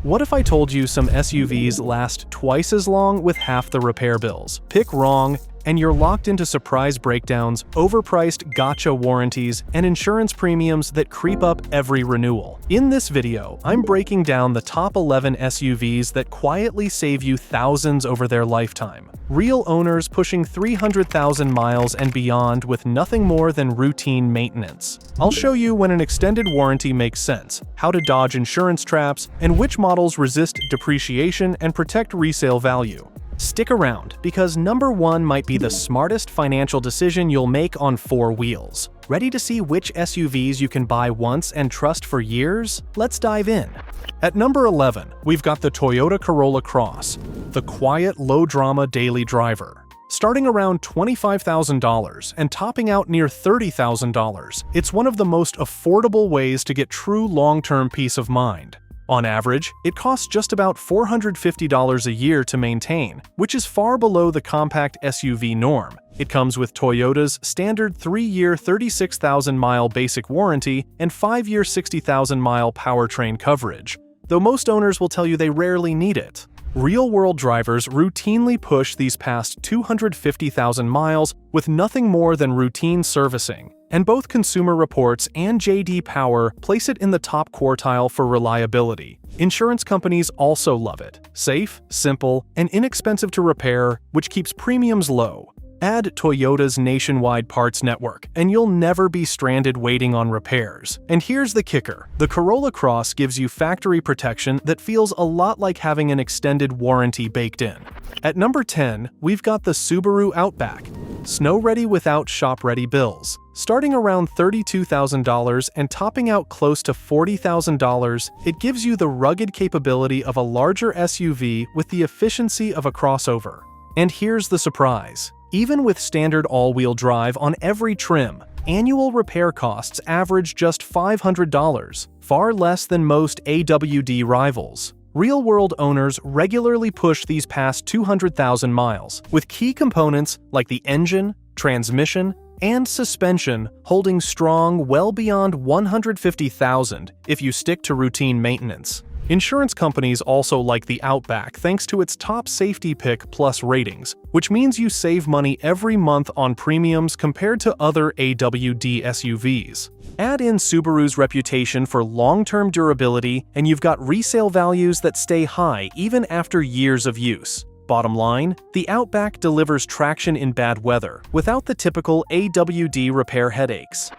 What if I told you some SUVs last twice as long with half the repair bills? Pick wrong, and you're locked into surprise breakdowns, overpriced gotcha warranties, and insurance premiums that creep up every renewal. In this video, I'm breaking down the top 11 SUVs that quietly save you thousands over their lifetime. Real owners pushing 300,000 miles and beyond with nothing more than routine maintenance. I'll show you when an extended warranty makes sense, how to dodge insurance traps, and which models resist depreciation and protect resale value. Stick around, because number 1 might be the smartest financial decision you'll make on 4 wheels. Ready to see which SUVs you can buy once and trust for years? Let's dive in. At number 11, we've got the Toyota Corolla Cross, the quiet, low-drama daily driver. Starting around $25,000 and topping out near $30,000, it's one of the most affordable ways to get true long-term peace of mind. On average, it costs just about $450 a year to maintain, which is far below the compact SUV norm. It comes with Toyota's standard 3-year 36,000-mile basic warranty and 5-year 60,000-mile powertrain coverage, though most owners will tell you they rarely need it. Real-world drivers routinely push these past 250,000 miles with nothing more than routine servicing, and both Consumer Reports and J.D. Power place it in the top quartile for reliability. Insurance companies also love it. Safe, simple, and inexpensive to repair, which keeps premiums low. Add Toyota's nationwide parts network, and you'll never be stranded waiting on repairs. And here's the kicker. The Corolla Cross gives you factory protection that feels a lot like having an extended warranty baked in. At number 10, we've got the Subaru Outback, snow-ready without shop-ready bills. Starting around $32,000 and topping out close to $40,000, it gives you the rugged capability of a larger SUV with the efficiency of a crossover. And here's the surprise. Even with standard all-wheel drive on every trim, annual repair costs average just $500, far less than most AWD rivals. Real-world owners regularly push these past 200,000 miles, with key components like the engine, transmission, and suspension holding strong well beyond $150,000 if you stick to routine maintenance. Insurance companies also like the Outback thanks to its top safety pick plus ratings, which means you save money every month on premiums compared to other AWD SUVs. Add in Subaru's reputation for long-term durability, and you've got resale values that stay high even after years of use. Bottom line, the Outback delivers traction in bad weather without the typical AWD repair headaches.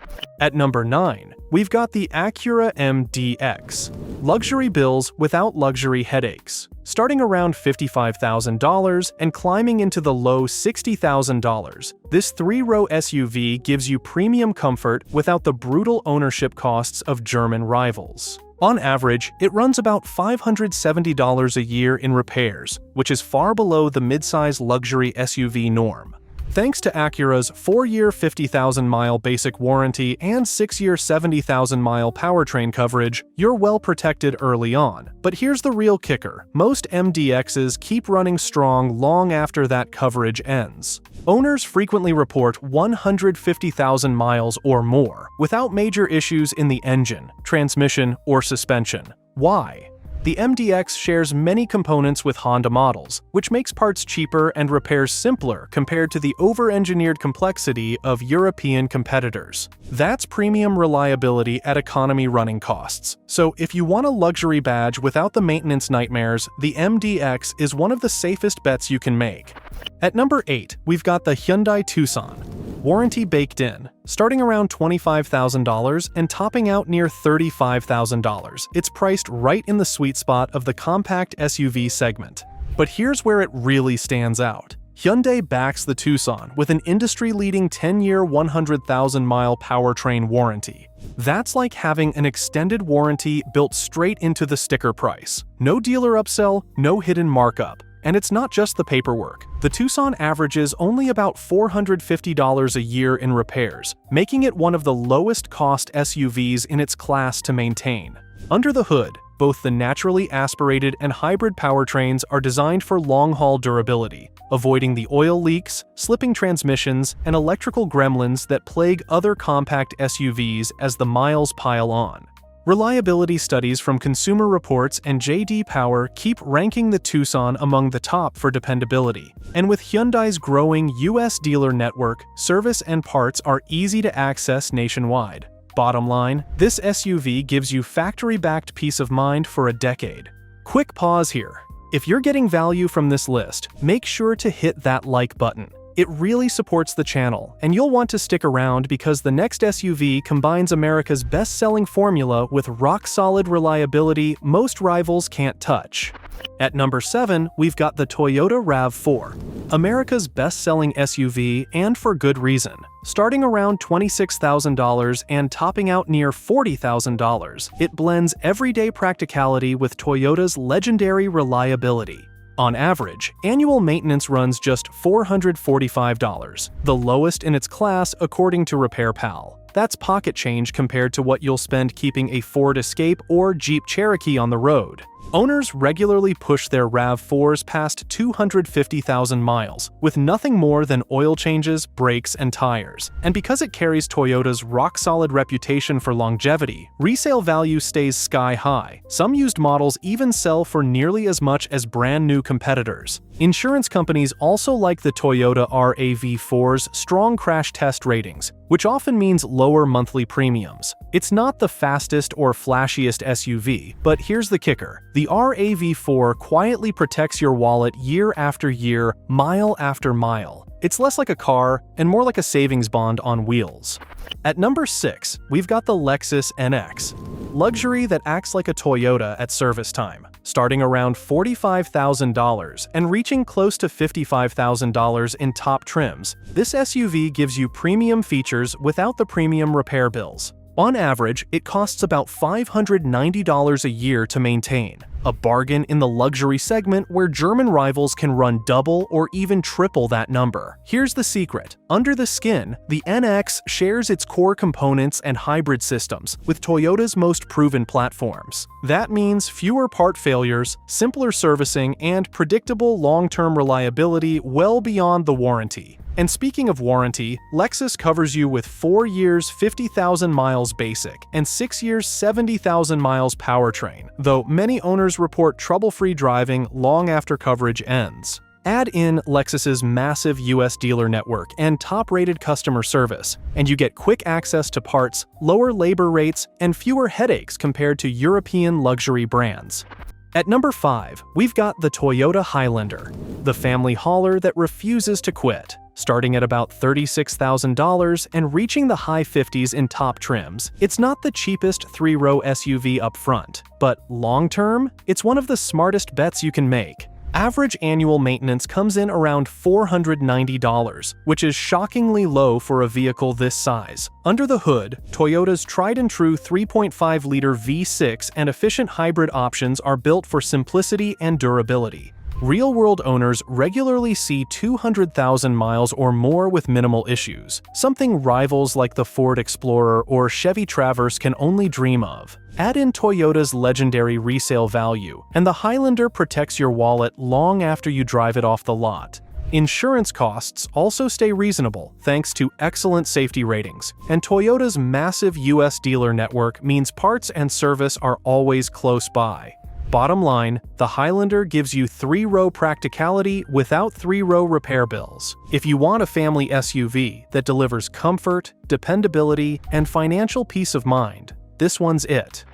At number 9, we've got the Acura MDX, luxury bills without luxury headaches. Starting around $55,000 and climbing into the low $60,000, this 3-row SUV gives you premium comfort without the brutal ownership costs of German rivals. On average, it runs about $570 a year in repairs, which is far below the midsize luxury SUV norm. Thanks to Acura's 4-year 50,000-mile basic warranty and 6-year 70,000-mile powertrain coverage, you're well protected early on. But here's the real kicker. Most MDXs keep running strong long after that coverage ends. Owners frequently report 150,000 miles or more without major issues in the engine, transmission, or suspension. Why? The MDX shares many components with Honda models, which makes parts cheaper and repairs simpler compared to the over-engineered complexity of European competitors. That's premium reliability at economy running costs. So if you want a luxury badge without the maintenance nightmares, the MDX is one of the safest bets you can make. At number 8, we've got the Hyundai Tucson. Warranty baked in, starting around $25,000 and topping out near $35,000. It's priced right in the sweet spot of the compact SUV segment. But here's where it really stands out. Hyundai backs the Tucson with an industry-leading 10-year 100,000-mile powertrain warranty. That's like having an extended warranty built straight into the sticker price. No dealer upsell, no hidden markup. And it's not just the paperwork. The Tucson averages only about $450 a year in repairs, making it one of the lowest-cost SUVs in its class to maintain. Under the hood, both the naturally aspirated and hybrid powertrains are designed for long-haul durability, avoiding the oil leaks, slipping transmissions, and electrical gremlins that plague other compact SUVs as the miles pile on. Reliability studies from Consumer Reports and J.D. Power keep ranking the Tucson among the top for dependability. And with Hyundai's growing U.S. dealer network, service and parts are easy to access nationwide. Bottom line, this SUV gives you factory-backed peace of mind for a decade. Quick pause here. If you're getting value from this list, make sure to hit that like button. It really supports the channel, and you'll want to stick around because the next SUV combines America's best-selling formula with rock-solid reliability most rivals can't touch. At number 7, we've got the Toyota RAV4, America's best-selling SUV, and for good reason. Starting around $26,000 and topping out near $40,000, it blends everyday practicality with Toyota's legendary reliability. On average, annual maintenance runs just $445, the lowest in its class according to RepairPal. That's pocket change compared to what you'll spend keeping a Ford Escape or Jeep Cherokee on the road. Owners regularly push their RAV4s past 250,000 miles, with nothing more than oil changes, brakes, and tires. And because it carries Toyota's rock-solid reputation for longevity, resale value stays sky-high. Some used models even sell for nearly as much as brand-new competitors. Insurance companies also like the Toyota RAV4's strong crash test ratings, which often means lower monthly premiums. It's not the fastest or flashiest SUV, but here's the kicker. The RAV4 quietly protects your wallet year after year, mile after mile. It's less like a car and more like a savings bond on wheels. At number 6, we've got the Lexus NX, luxury that acts like a Toyota at service time. Starting around $45,000 and reaching close to $55,000 in top trims, this SUV gives you premium features without the premium repair bills. On average, it costs about $590 a year to maintain, a bargain in the luxury segment where German rivals can run double or even triple that number. Here's the secret. Under the skin, the NX shares its core components and hybrid systems with Toyota's most proven platforms. That means fewer part failures, simpler servicing, and predictable long-term reliability well beyond the warranty. And speaking of warranty, Lexus covers you with 4 years 50,000 miles basic and 6 years 70,000 miles powertrain, though many owners report trouble-free driving long after coverage ends. Add in Lexus's massive US dealer network and top-rated customer service, and you get quick access to parts, lower labor rates, and fewer headaches compared to European luxury brands. At number 5, we've got the Toyota Highlander, the family hauler that refuses to quit. Starting at about $36,000 and reaching the high 50s in top trims, it's not the cheapest 3-row SUV up front, but long-term, it's one of the smartest bets you can make. Average annual maintenance comes in around $490, which is shockingly low for a vehicle this size. Under the hood, Toyota's tried-and-true 3.5-liter V6 and efficient hybrid options are built for simplicity and durability. Real-world owners regularly see 200,000 miles or more with minimal issues, something rivals like the Ford Explorer or Chevy Traverse can only dream of. Add in Toyota's legendary resale value, and the Highlander protects your wallet long after you drive it off the lot. Insurance costs also stay reasonable thanks to excellent safety ratings, and Toyota's massive US dealer network means parts and service are always close by. Bottom line, the Highlander gives you 3-row practicality without 3-row repair bills. If you want a family SUV that delivers comfort, dependability, and financial peace of mind, this one's it.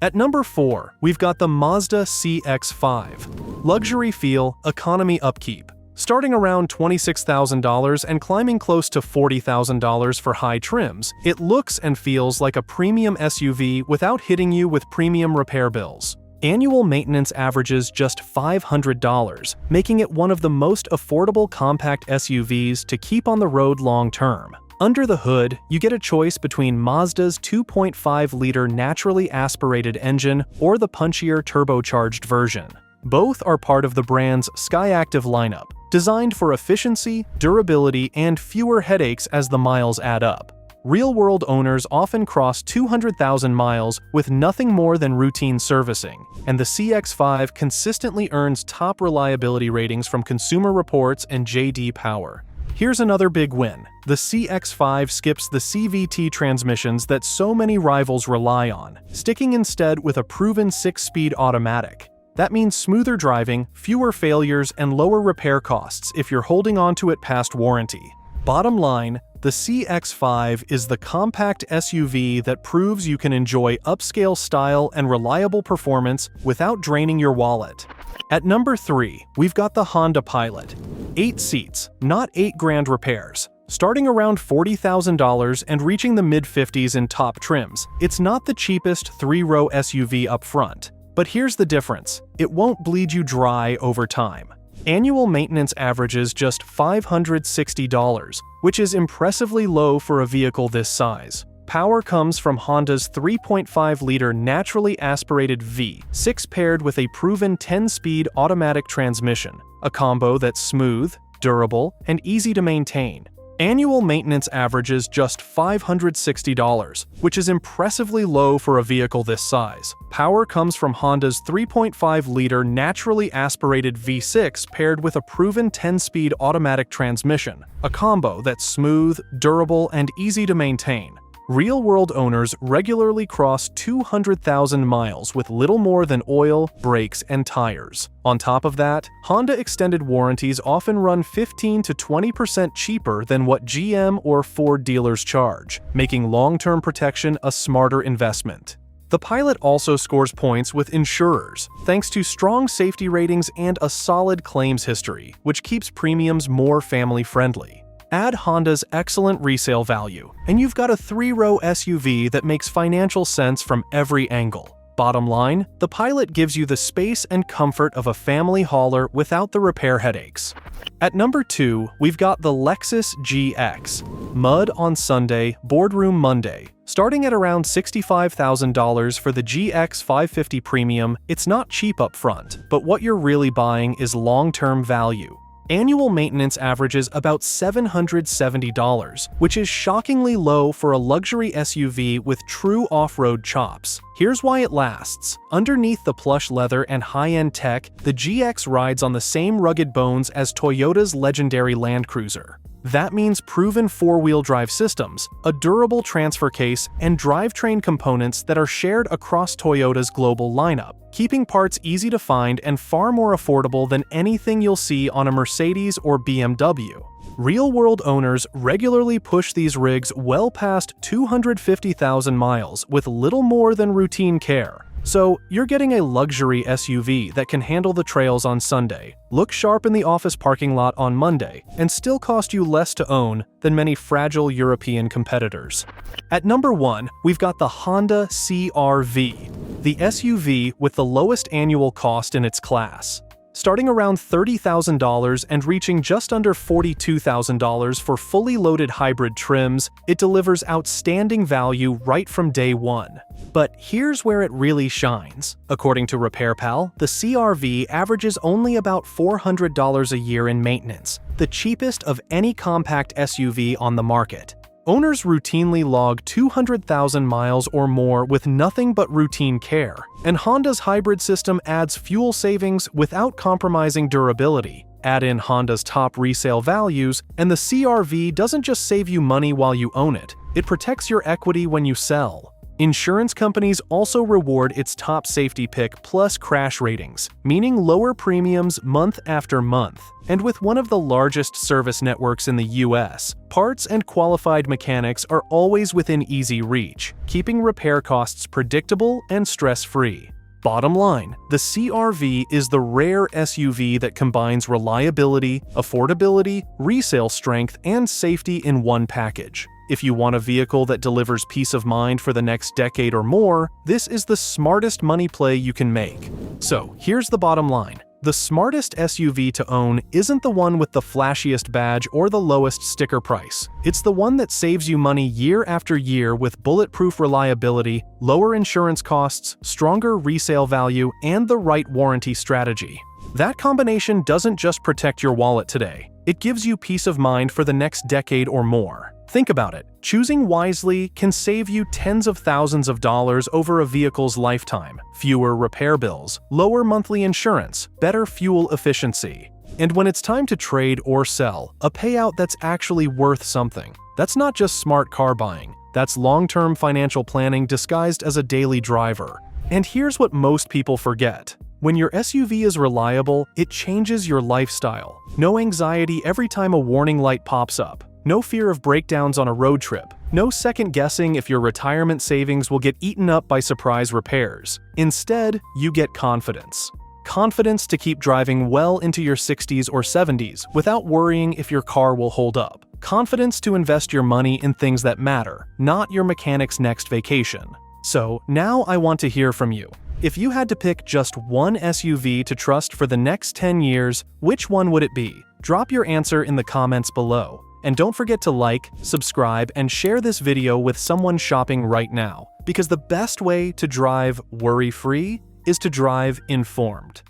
At number 4, we've got the Mazda CX-5. Luxury feel, economy upkeep. Starting around $26,000 and climbing close to $40,000 for high trims, it looks and feels like a premium SUV without hitting you with premium repair bills. Annual maintenance averages just $500, making it one of the most affordable compact SUVs to keep on the road long-term. Under the hood, you get a choice between Mazda's 2.5-liter naturally aspirated engine or the punchier turbocharged version. Both are part of the brand's Skyactiv lineup, designed for efficiency, durability, and fewer headaches as the miles add up. Real-world owners often cross 200,000 miles with nothing more than routine servicing, and the CX-5 consistently earns top reliability ratings from Consumer Reports and J.D. Power. Here's another big win. The CX-5 skips the CVT transmissions that so many rivals rely on, sticking instead with a proven 6-speed automatic. That means smoother driving, fewer failures, and lower repair costs if you're holding on to it past warranty. Bottom line, the CX-5 is the compact SUV that proves you can enjoy upscale style and reliable performance without draining your wallet. At number 3, we've got the Honda Pilot. 8 seats, not 8 grand repairs. Starting around $40,000 and reaching the mid-50s in top trims, it's not the cheapest 3-row SUV up front. But here's the difference. It won't bleed you dry over time. Annual maintenance averages just $560, which is impressively low for a vehicle this size. Power comes from Honda's 3.5-liter naturally aspirated V6 paired with a proven 10-speed automatic transmission, a combo that's smooth, durable, and easy to maintain. Annual maintenance averages just $560, which is impressively low for a vehicle this size. Power comes from Honda's 3.5-liter naturally aspirated V6 paired with a proven 10-speed automatic transmission, a combo that's smooth, durable, and easy to maintain. Real-world owners regularly cross 200,000 miles with little more than oil, brakes, and tires. On top of that, Honda extended warranties often run 15 to 20% cheaper than what GM or Ford dealers charge, making long-term protection a smarter investment. The Pilot also scores points with insurers, thanks to strong safety ratings and a solid claims history, which keeps premiums more family-friendly. Add Honda's excellent resale value, and you've got a 3-row SUV that makes financial sense from every angle. Bottom line, the Pilot gives you the space and comfort of a family hauler without the repair headaches. At number 2, we've got the Lexus GX. Mud on Sunday, boardroom Monday. Starting at around $65,000 for the GX 550 Premium, it's not cheap up front, but what you're really buying is long-term value. Annual maintenance averages about $770, which is shockingly low for a luxury SUV with true off-road chops. Here's why it lasts. Underneath the plush leather and high-end tech, the GX rides on the same rugged bones as Toyota's legendary Land Cruiser. That means proven 4-wheel drive systems, a durable transfer case, and drivetrain components that are shared across Toyota's global lineup, keeping parts easy to find and far more affordable than anything you'll see on a Mercedes or BMW. Real-world owners regularly push these rigs well past 250,000 miles with little more than routine care. So, you're getting a luxury SUV that can handle the trails on Sunday, look sharp in the office parking lot on Monday, and still cost you less to own than many fragile European competitors. At number 1, we've got the Honda CR-V, the SUV with the lowest annual cost in its class. Starting around $30,000 and reaching just under $42,000 for fully loaded hybrid trims, it delivers outstanding value right from day one. But here's where it really shines. According to RepairPal, the CR-V averages only about $400 a year in maintenance, the cheapest of any compact SUV on the market. Owners routinely log 200,000 miles or more with nothing but routine care, and Honda's hybrid system adds fuel savings without compromising durability. Add in Honda's top resale values, and the CR-V doesn't just save you money while you own it, it protects your equity when you sell. Insurance companies also reward its top safety pick plus crash ratings, meaning lower premiums month after month. And with one of the largest service networks in the US, parts and qualified mechanics are always within easy reach, keeping repair costs predictable and stress-free. Bottom line, the CR-V is the rare SUV that combines reliability, affordability, resale strength, and safety in one package. If you want a vehicle that delivers peace of mind for the next decade or more, this is the smartest money play you can make. So, here's the bottom line. The smartest SUV to own isn't the one with the flashiest badge or the lowest sticker price. It's the one that saves you money year after year with bulletproof reliability, lower insurance costs, stronger resale value, and the right warranty strategy. That combination doesn't just protect your wallet today. It gives you peace of mind for the next decade or more. Think about it. Choosing wisely can save you tens of thousands of dollars over a vehicle's lifetime. Fewer repair bills, lower monthly insurance, better fuel efficiency. And when it's time to trade or sell, a payout that's actually worth something. That's not just smart car buying, that's long-term financial planning disguised as a daily driver. And here's what most people forget. When your SUV is reliable, it changes your lifestyle. No anxiety every time a warning light pops up. No fear of breakdowns on a road trip. No second guessing if your retirement savings will get eaten up by surprise repairs. Instead, you get confidence. Confidence to keep driving well into your 60s or 70s without worrying if your car will hold up. Confidence to invest your money in things that matter, not your mechanic's next vacation. So, now I want to hear from you. If you had to pick just one SUV to trust for the next 10 years, which one would it be? Drop your answer in the comments below. And don't forget to like, subscribe, and share this video with someone shopping right now, because the best way to drive worry-free is to drive informed.